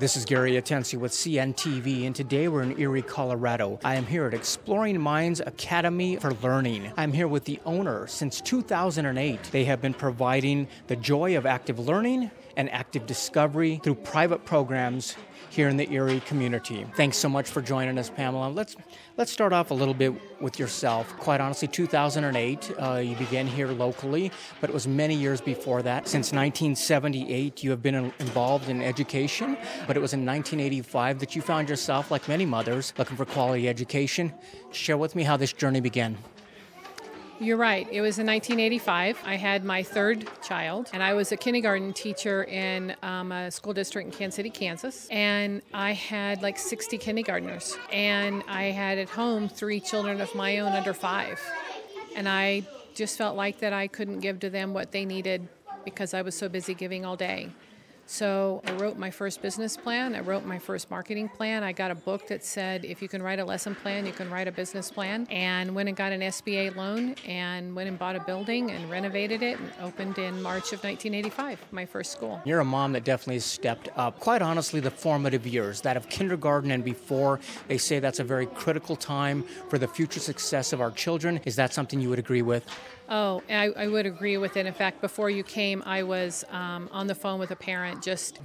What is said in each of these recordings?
This is Gary Atensi with CNTV, and today we're in Erie, Colorado. I am here at Exploring Minds Academy for Learning. I'm here with the owner. Since 2008, they have been providing the joy of active learning and active discovery through private programs here in the Erie community. Thanks so much for joining us, Pamela. Let's start off a little bit with yourself. Quite honestly, 2008, you began here locally, but it was many years before that. Since 1978, you have been involved in education, but it was in 1985 that you found yourself, like many mothers, looking for quality education. Share with me how this journey began. You're right. It was in 1985. I had my third child, and I was a kindergarten teacher in a school district in Kansas City, Kansas. And I had like 60 kindergartners. And I had at home 3 children of my own under 5. And I just felt like that I couldn't give to them what they needed because I was so busy giving all day. So I wrote my first business plan. I wrote my first marketing plan. I got a book that said, if you can write a lesson plan, you can write a business plan. And went and got an SBA loan and went and bought a building and renovated it and opened in March of 1985, my first school. You're a mom that definitely stepped up. Quite honestly, the formative years, that of kindergarten and before, they say that's a very critical time for the future success of our children. Is that something you would agree with? Oh, I would agree with it. In fact, before you came, I was on the phone with a parent just,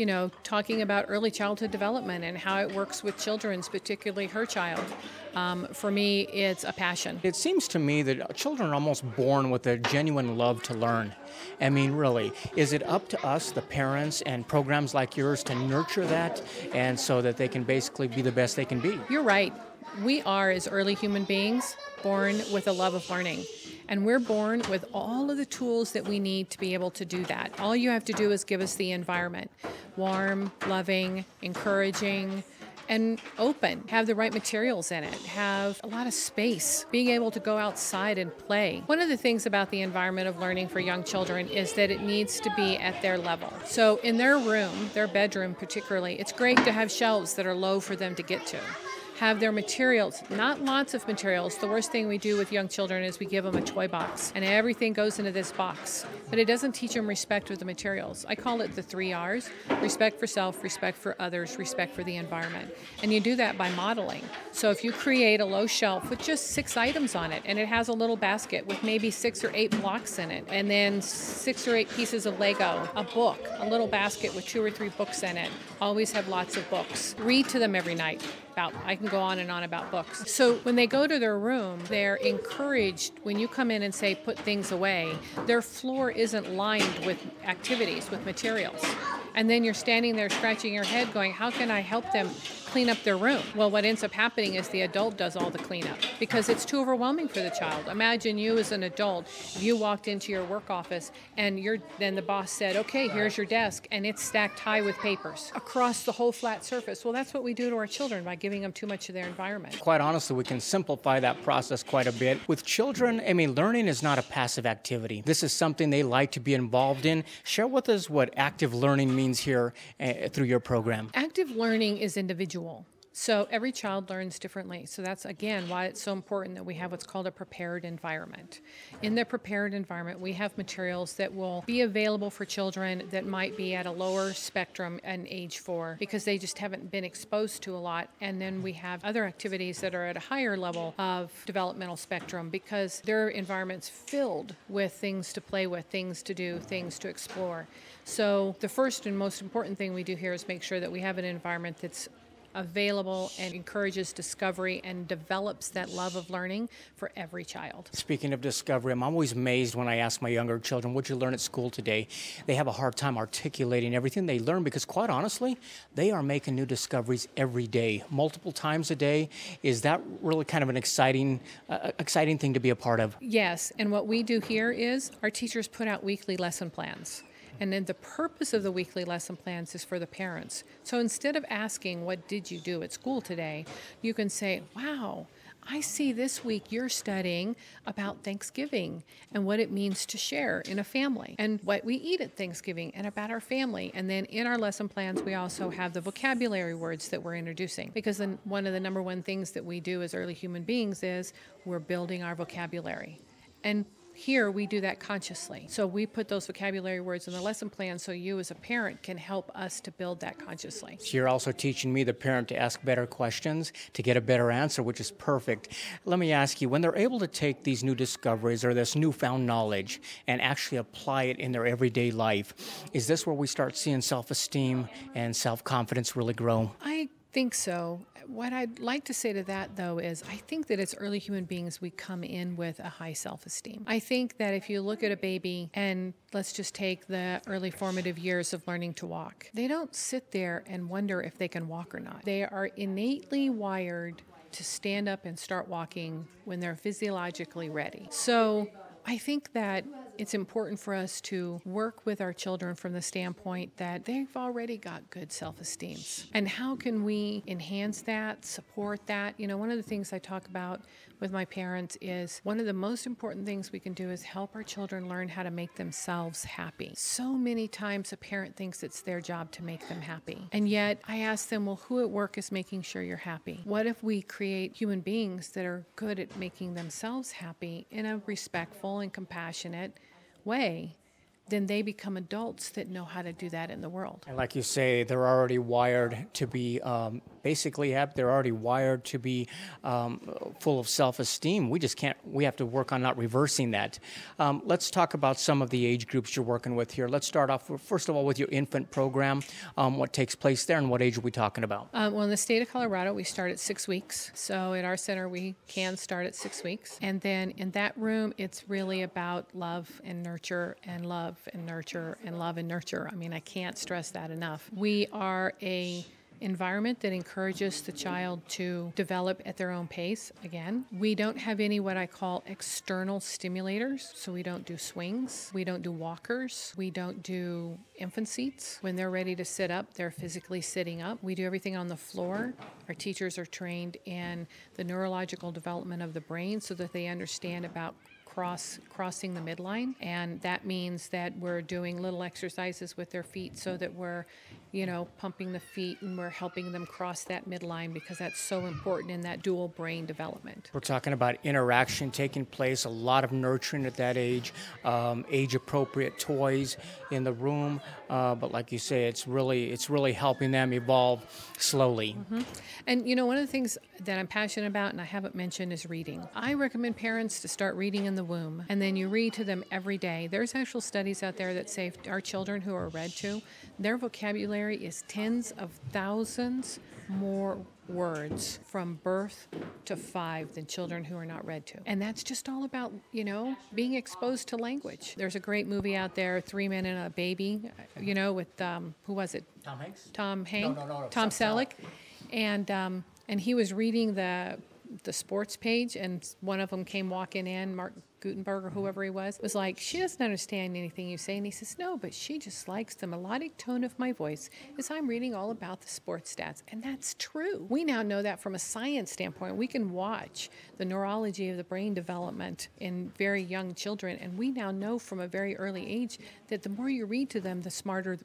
talking about early childhood development and how it works with children's, particularly her child. For me, it's a passion. It seems to me that children are almost born with a genuine love to learn. I mean, really, is it up to us, the parents, and programs like yours to nurture that and so that they can basically be the best they can be? You're right. We are, as early human beings, born with a love of learning. And we're born with all of the tools that we need to be able to do that. All you have to do is give us the environment. Warm, loving, encouraging, and open. Have the right materials in it. Have a lot of space. Being able to go outside and play. One of the things about the environment of learning for young children is that it needs to be at their level. So in their room, their bedroom particularly, it's great to have shelves that are low for them to get to. Have their materials, not lots of materials. The worst thing we do with young children is we give them a toy box and everything goes into this box, but it doesn't teach them respect of the materials. I call it the 3 R's: respect for self, respect for others, respect for the environment. And you do that by modeling. So if you create a low shelf with just 6 items on it and it has a little basket with maybe 6 or 8 blocks in it, and then 6 or 8 pieces of Lego, a book, a little basket with 2 or 3 books in it, always have lots of books. Read to them every night. I can go on and on about books. So when they go to their room, they're encouraged, when you come in and say, put things away, their floor isn't lined with activities, with materials. And then you're standing there scratching your head going, how can I help them clean up their room? Well, what ends up happening is the adult does all the cleanup because it's too overwhelming for the child. Imagine you as an adult, if you walked into your work office and then the boss said, okay, here's your desk, and it's stacked high with papers across the whole flat surface. Well, that's what we do to our children by giving them too much of their environment. Quite honestly, we can simplify that process quite a bit. With children, learning is not a passive activity. This is something they like to be involved in. Share with us what active learning means here through your program. Active learning is individual. So every child learns differently. So that's, again, why it's so important that we have what's called a prepared environment. In the prepared environment, we have materials that will be available for children that might be at a lower spectrum and age 4 because they just haven't been exposed to a lot. And then we have other activities that are at a higher level of developmental spectrum because their environment's filled with things to play with, things to do, things to explore. So the first and most important thing we do here is make sure that we have an environment that's available and encourages discovery and develops that love of learning for every child. Speaking of discovery, I'm always amazed when I ask my younger children, what'd you learn at school today? They have a hard time articulating everything they learn because, quite honestly, they are making new discoveries every day, multiple times a day. Is that really kind of an exciting thing to be a part of? Yes, and what we do here is our teachers put out weekly lesson plans. And then the purpose of the weekly lesson plans is for the parents. So instead of asking, what did you do at school today? You can say, wow, I see this week you're studying about Thanksgiving and what it means to share in a family and what we eat at Thanksgiving and about our family. And then in our lesson plans, we also have the vocabulary words that we're introducing because then one of the number one things that we do as early human beings is we're building our vocabulary. And Here, we do that consciously. So we put those vocabulary words in the lesson plan so you as a parent can help us to build that consciously. So you're also teaching me, the parent, to ask better questions, to get a better answer, which is perfect. Let me ask you, when they're able to take these new discoveries or this newfound knowledge and actually apply it in their everyday life, is this where we start seeing self-esteem and self-confidence really grow? I think so. What I'd like to say to that, though, is I think that as early human beings, we come in with a high self-esteem. I think that if you look at a baby, and let's just take the early formative years of learning to walk, they don't sit there and wonder if they can walk or not. They are innately wired to stand up and start walking when they're physiologically ready. So I think that it's important for us to work with our children from the standpoint that they've already got good self-esteem. And how can we enhance that, support that? You know, one of the things I talk about with my parents is one of the most important things we can do is help our children learn how to make themselves happy. So many times a parent thinks it's their job to make them happy. And yet I ask them, well, who at work is making sure you're happy? What if we create human beings that are good at making themselves happy in a respectful and compassionate way? Then they become adults that know how to do that in the world. And like you say, they're already wired to be they're already wired to be full of self-esteem. We have to work on not reversing that. Let's talk about some of the age groups you're working with here. Let's start off, first of all, with your infant program, what takes place there and what age are we talking about? Well, in the state of Colorado, we start at 6 weeks. So at our center, we can start at 6 weeks. And then in that room, it's really about love and nurture and love and nurture and love and nurture. I mean, I can't stress that enough. We are a environment that encourages the child to develop at their own pace. Again, we don't have any what I call external stimulators. So we don't do swings. We don't do walkers. We don't do infant seats. When they're ready to sit up, they're physically sitting up. We do everything on the floor. Our teachers are trained in the neurological development of the brain so that they understand about crossing the midline, and that means that we're doing little exercises with their feet so that we're, pumping the feet and we're helping them cross that midline because that's so important in that dual brain development. We're talking about interaction taking place, a lot of nurturing at that age, age-appropriate toys in the room, but like you say, it's really helping them evolve slowly. Mm-hmm. And one of the things that I'm passionate about and I haven't mentioned is reading. I recommend parents to start reading in the womb, and then you read to them every day. There's actual studies out there that say our children who are read to, their vocabulary is tens of thousands more words from birth to 5 than children who are not read to. And that's just all about, being exposed to language. There's a great movie out there, 3 Men and a Baby, with, who was it? Tom Hanks? Tom Hanks? No. Tom Selleck. And he was reading the sports page, and one of them came walking in, Mark Gutenberg or whoever he was like, she doesn't understand anything you say. And he says, no, but she just likes the melodic tone of my voice as I'm reading all about the sports stats. And that's true. We now know that from a science standpoint. We can watch the neurology of the brain development in very young children. And we now know from a very early age that the more you read to them, the smarter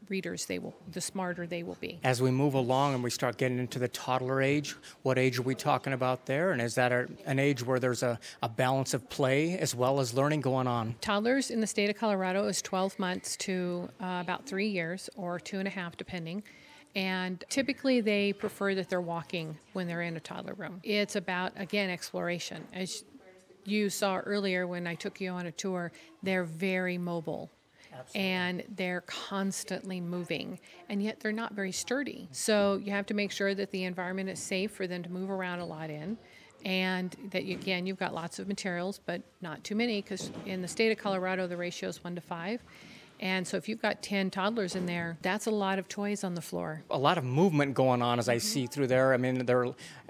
they will be. As we move along and we start getting into the toddler age, what age are we talking about there? And is that an age where there's a balance of play as well as learning going on? Toddlers in the state of Colorado is 12 months to about 3 years or 2.5 depending. And typically they prefer that they're walking when they're in a toddler room. It's about, again, exploration. As you saw earlier when I took you on a tour, they're very mobile. Absolutely. And they're constantly moving, and yet they're not very sturdy. So you have to make sure that the environment is safe for them to move around a lot in. And that, again, you've got lots of materials, but not too many, because in the state of Colorado, the ratio is 1 to 5. And so if you've got 10 toddlers in there, that's a lot of toys on the floor. A lot of movement going on as I see through there. I mean,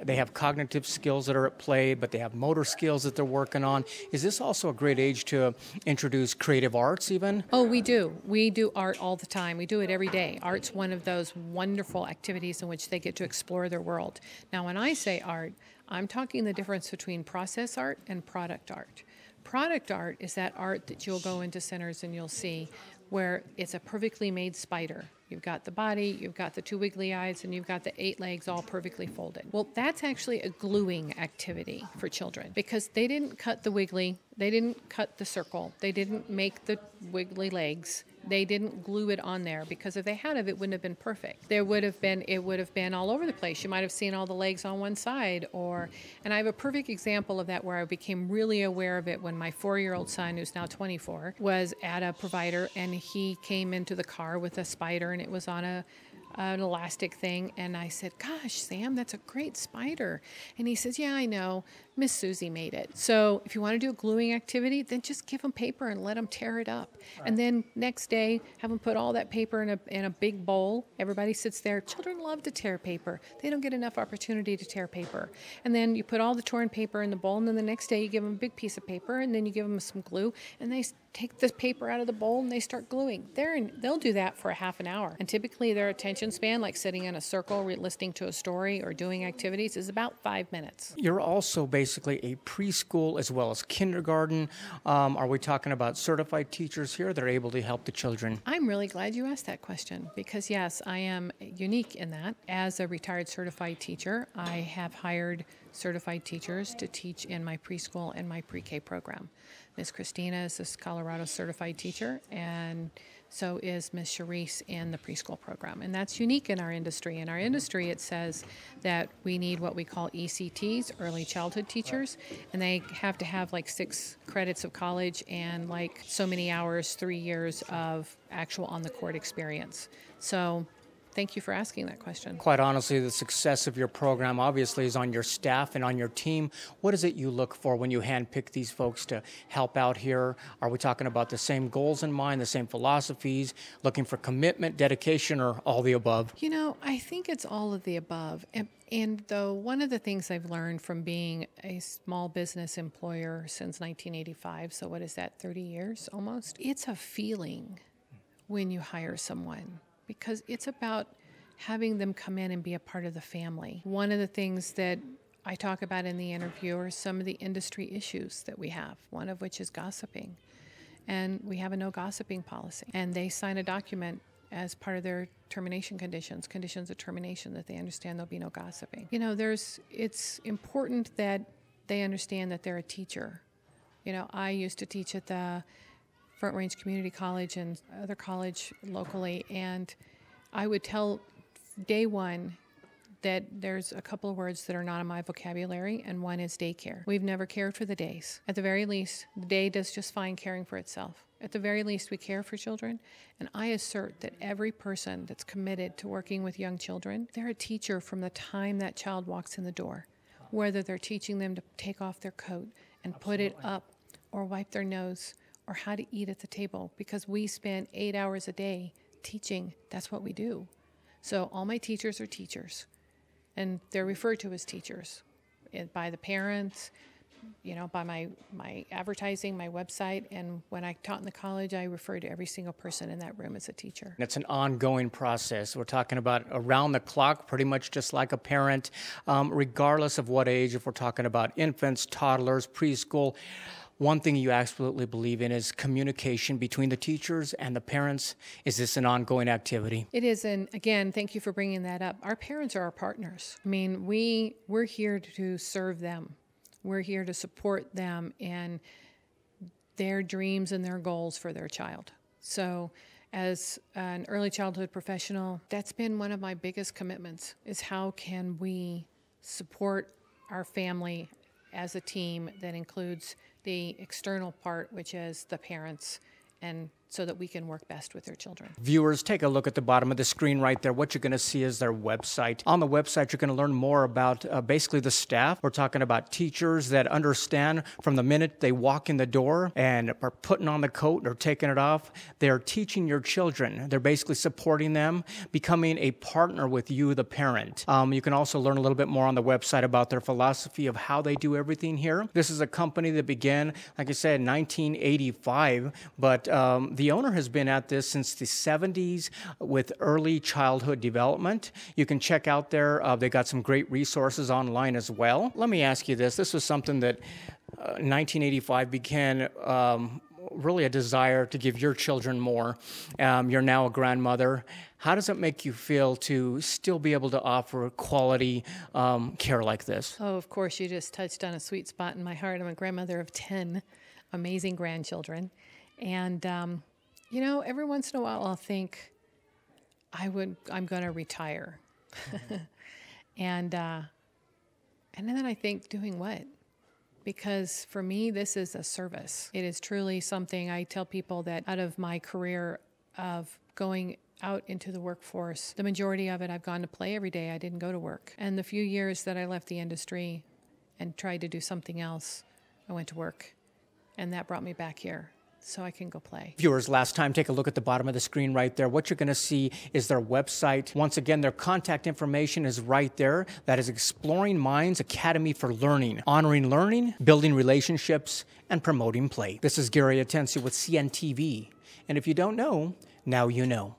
they have cognitive skills that are at play, but they have motor skills that they're working on. Is this also a great age to introduce creative arts even? Oh, we do. We do art all the time. We do it every day. Art's one of those wonderful activities in which they get to explore their world. Now, when I say art, I'm talking the difference between process art and product art. Product art is that art that you'll go into centers and you'll see where it's a perfectly made spider You've got the body, you've got the 2 wiggly eyes, and you've got the 8 legs all perfectly folded. Well, that's actually a gluing activity for children because they didn't cut the wiggly, they didn't cut the circle, they didn't make the wiggly legs. They didn't glue it on there because if they had it wouldn't have been perfect. It would have been all over the place. You might have seen all the legs on one side and I have a perfect example of that where I became really aware of it when my 4-year-old son, who's now 24, was at a provider and he came into the car with a spider and it was on an elastic thing. And I said, "Gosh, Sam, that's a great spider." And he says, "Yeah, I know. Miss Susie made it." So if you want to do a gluing activity, then just give them paper and let them tear it up. Right. And then next day, have them put all that paper in a big bowl. Everybody sits there. Children love to tear paper. They don't get enough opportunity to tear paper. And then you put all the torn paper in the bowl, and then the next day you give them a big piece of paper, and then you give them some glue, and they take the paper out of the bowl and they start gluing. They'll do that for a half an hour. And typically their attention span, like sitting in a circle, listening to a story or doing activities, is about 5 minutes. You're also basically a preschool as well as kindergarten. Are we talking about certified teachers here that are able to help the children? I'm really glad you asked that question because, yes, I am unique in that. As a retired certified teacher, I have hired certified teachers to teach in my preschool and my pre-K program. Ms. Christina is a Colorado certified teacher, and so is Ms. Charisse in the preschool program. And that's unique in our industry. In our industry, it says that we need what we call ECTs, early childhood teachers, and they have to have like 6 credits of college and like so many hours, 3 years of actual on-the-court experience. So thank you for asking that question. Quite honestly, the success of your program obviously is on your staff and on your team. What is it you look for when you handpick these folks to help out here? Are we talking about the same goals in mind, the same philosophies, looking for commitment, dedication, or all the above? You know, I think it's all of the above. And though one of the things I've learned from being a small business employer since 1985, so what is that, 30 years almost? It's a feeling when you hire someone, because it's about having them come in and be a part of the family. One of the things that I talk about in the interview are some of the industry issues that we have, one of which is gossiping. And we have a no gossiping policy. And they sign a document as part of their termination conditions of termination, that they understand there'll be no gossiping. You know, it's important that they understand that they're a teacher. You know, I used to teach at the Front Range Community College and other college locally, and I would tell day one that there's a couple of words that are not in my vocabulary, and one is daycare. We've never cared for the days. At the very least, the day does just fine caring for itself. At the very least, we care for children, and I assert that every person that's committed to working with young children, they're a teacher from the time that child walks in the door, whether they're teaching them to take off their coat and put it up or wipe their nose, or how to eat at the table, because we spend 8 hours a day teaching. That's what we do. So all my teachers are teachers, and they're referred to as teachers by the parents, you know, by my advertising, my website, and when I taught in the college, I referred to every single person in that room as a teacher. It's an ongoing process. We're talking about around the clock, pretty much just like a parent, regardless of what age, if we're talking about infants, toddlers, preschool. One thing you absolutely believe in is communication between the teachers and the parents. Is this an ongoing activity? It is, and again, thank you for bringing that up. Our parents are our partners. I mean, we're here to serve them. We're here to support them in their dreams and their goals for their child. So as an early childhood professional, that's been one of my biggest commitments, is how can we support our family as a team that includes the external part, which is the parents, and so that we can work best with their children. Viewers, take a look at the bottom of the screen right there. What you're going to see is their website. On the website, you're going to learn more about basically the staff. We're talking about teachers that understand from the minute they walk in the door and are putting on the coat or taking it off, they're teaching your children. They're basically supporting them, becoming a partner with you, the parent. You can also learn a little bit more on the website about their philosophy of how they do everything here. This is a company that began, like I said, in 1985, but the owner has been at this since the 70s with early childhood development. You can check out there. They got some great resources online as well. Let me ask you this. This was something that 1985 began really a desire to give your children more. You're now a grandmother. How does it make you feel to still be able to offer quality care like this? Oh, of course, you just touched on a sweet spot in my heart. I'm a grandmother of 10 amazing grandchildren. And, every once in a while I'll think, I'm going to retire. And then I think, doing what? Because for me, this is a service. It is truly something. I tell people that out of my career of going out into the workforce, the majority of it I've gone to play every day. I didn't go to work. And the few years that I left the industry and tried to do something else, I went to work. And that brought me back here so I can go play. Viewers, last time, take a look at the bottom of the screen right there. What you're going to see is their website. Once again, their contact information is right there. That is Exploring Minds Academy for Learning, honoring learning, building relationships, and promoting play. This is Gary Atensi with CNTV. And if you don't know, now you know.